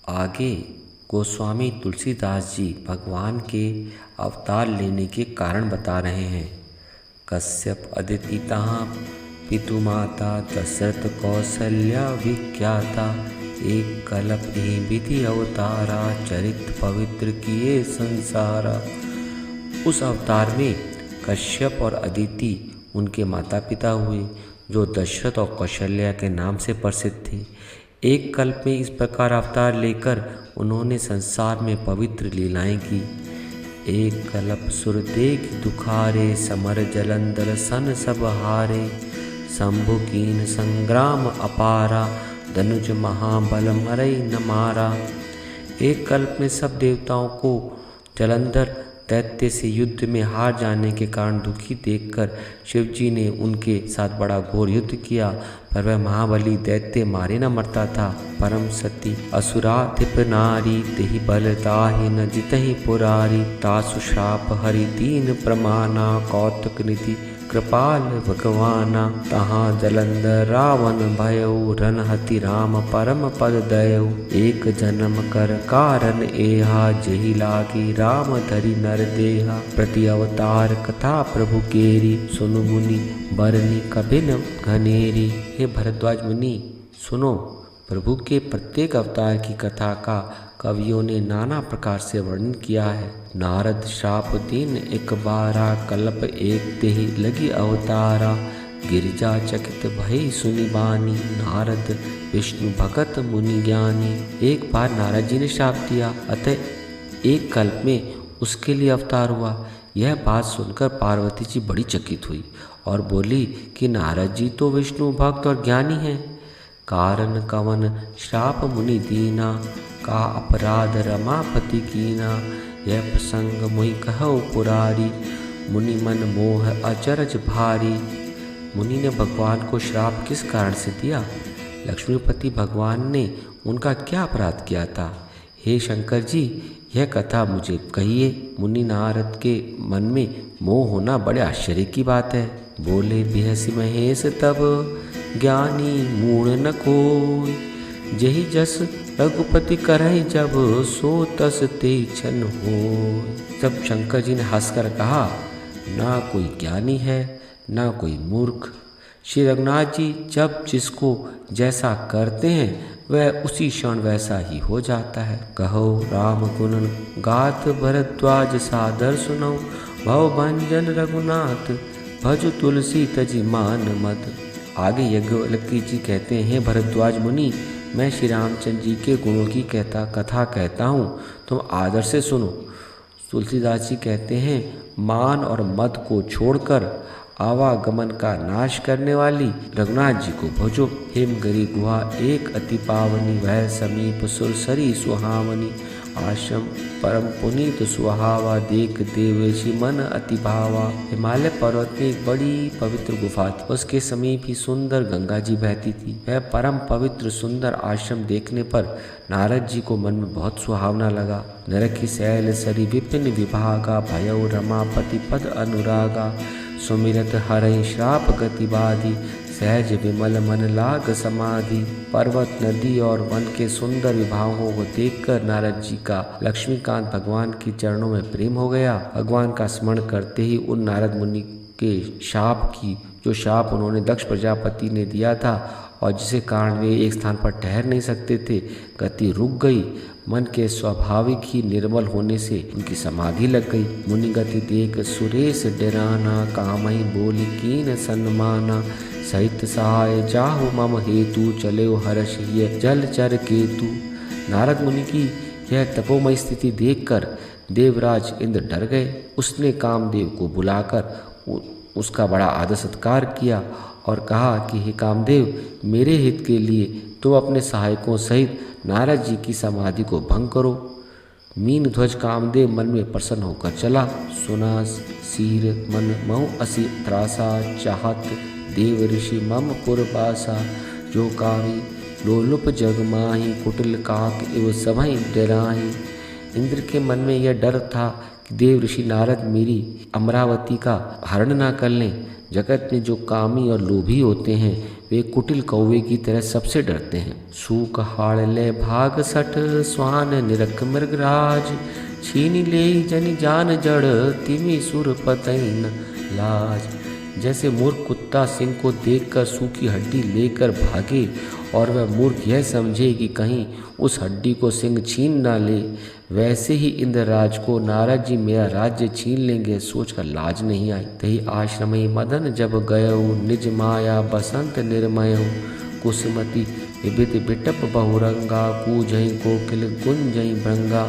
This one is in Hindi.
आगे गोस्वामी तुलसीदास जी भगवान के अवतार लेने के कारण बता रहे हैं। कश्यप अदितितः पितु माता दशरथ कौसल्या विख्याता, एक कल्प ही विधि अवतारा, चरित पवित्र किए संसारा। उस अवतार में कश्यप और अदिति उनके माता पिता हुए, जो दशरथ और कौशल्या के नाम से प्रसिद्ध थे। एक कल्प में इस प्रकार अवतार लेकर उन्होंने संसार में पवित्र लीलाएं की। एक कल्प सुर देख दुखारे, समर जलंधर सन सब हारे, शंभु कीन संग्राम अपारा, धनुज महाबल मरई न मारा। एक कल्प में सब देवताओं को जलंधर दैत्य से युद्ध में हार जाने के कारण दुखी देखकर शिवजी ने उनके साथ बड़ा घोर युद्ध किया, पर वह महाबली दैत्य मारे न मरता था। परम सती असुराधिप नारी, तेहि बल ताहि न जितहि पुरारी, तासु श्राप हरि दीन प्रमाना, कौतुक निधि कृपाल भगवाना। तहाँ जलंधर रावण भयउ, रनहति राम परम पद दयउ, एक जन्म कर कारण एहा, जेहि लागी राम धरि नर देहा। प्रति अवतार कथा प्रभु केरी, सुनु मुनि बरनी कभिन घनेरी। हे भरद्वाज मुनि सुनो, प्रभु के प्रत्येक अवतार की कथा का कवियों ने नाना प्रकार से वर्णन किया है। नारद श्राप दीन एक बारा, कल्प एक तेहि लगी अवतारा, गिरिजा चकित भई सुनि बानी, नारद विष्णु भगत मुनि ज्ञानी। एक बार नारद जी ने श्राप दिया, अतः एक कल्प में उसके लिए अवतार हुआ। यह बात सुनकर पार्वती जी बड़ी चकित हुई और बोली कि नारद जी तो विष्णु भक्त और ज्ञानी हैं। कारण कवन श्राप मुनि दीना, का अपराध रमापति कीना, यह प्रसंग मुहि कहौ पुरारी, मुनि मन मोह अचरज भारी। मुनि ने भगवान को श्राप किस कारण से दिया? लक्ष्मीपति भगवान ने उनका क्या अपराध किया था? हे शंकर जी, यह कथा मुझे कहिए। मुनि नारद के मन में मोह होना बड़े आश्चर्य की बात है। बोले बिहसि महेश तब, ज्ञानी मूढ़ न कोई, जेहि जस रघुपति करहि जब, सो तस ते छन हो। तब शंकर जी ने हंसकर कहा, ना कोई ज्ञानी है ना कोई मूर्ख। श्री रघुनाथ जी जब जिसको जैसा करते हैं वह उसी क्षण वैसा ही हो जाता है। कहो राम गुण गाथ भरद्वाज सादर सुनो, भव भंजन रघुनाथ भज तुलसी तजि मान मद। आगे यज्ञवल्क्य जी कहते हैं, भरद्वाज मुनि मैं श्री रामचंद्र जी के गुणों की कथा कहता हूँ, तुम आदर से सुनो। तुलसीदास जी कहते हैं, मान और मद को छोड़कर आवागमन का नाश करने वाली रघुनाथ जी को भजो। हेमगिरि गुहा एक अति पावनी, वह समीप सुरसरी सुहावनी, आश्रम परम पुनीत सुहावा, देख देवेशी मन अति भावा। हिमालय पर्वत में एक बड़ी पवित्र गुफा थी, उसके समीप ही सुंदर गंगा जी बहती थी। वह परम पवित्र सुंदर आश्रम देखने पर नारद जी को मन में बहुत सुहावना लगा। नरखि शैल सरी विपिन विभागा, भयउ रमापति पद अनुरागा, सुमिरत हरहि श्राप गति बाधी, सहज विमल मन लाग समाधि। पर्वत नदी और वन के सुंदर विभागों को देखकर नारद जी का लक्ष्मीकांत भगवान के चरणों में प्रेम हो गया। भगवान का स्मरण करते ही उन नारद मुनि के जो शाप उन्होंने दक्ष प्रजापति ने दिया था और जिसे कारण वे एक स्थान पर ठहर नहीं सकते थे, गति रुक गई। मन के स्वाभाविक ही निर्मल होने से उनकी समाधि लग गई। मुनि गति देख सुरेश डराना, कामहि बोली कीन सन्माना, सहित सहाय जाहु मम हेतु, चले हर्ष ये जलचर केतु। नारद मुनि की यह तपोमय स्थिति देखकर देवराज इंद्र डर गए। उसने कामदेव को बुलाकर उसका बड़ा आदर सत्कार किया और कहा कि हे कामदेव, मेरे हित के लिए तुम अपने सहायकों सहित नारद जी की समाधि को भंग करो। मीन ध्वज कामदेव मन में प्रसन्न होकर चला। सुना सीर मन महु असी त्रासा, चाहत देव ऋषि मम पुरबासा, जो कामी लोलुप जग माही, कुटिल काक इव सभई डराही। इंद्र के मन में यह डर था कि देव ऋषि नारद मेरी अमरावती का हरण ना कर लें। जगत में जो कामी और लोभी होते हैं वे कुटिल कौवे की तरह सबसे डरते हैं। सूक हाड़ ले भाग सठ स्वान निरख मृगराज, छीन ले जनि जान जड़ तिमि सुर पतैन लाज। जैसे मूर्ख कुत्ता सिंह को देखकर सूखी हड्डी लेकर भागे और वह मूर्ख यह समझे कि कहीं उस हड्डी को सिंह छीन ना ले, वैसे ही इंद्रराज को नारद जी मेरा राज्य छीन लेंगे सोचकर लाज नहीं आई। तही आश्रमई मदन जब गयऊ, निज माया बसंत निर्मयऊ, कुसुमति विविध बिटप बहुरंगा, कूजई कोकिल गुंजई भृंगा।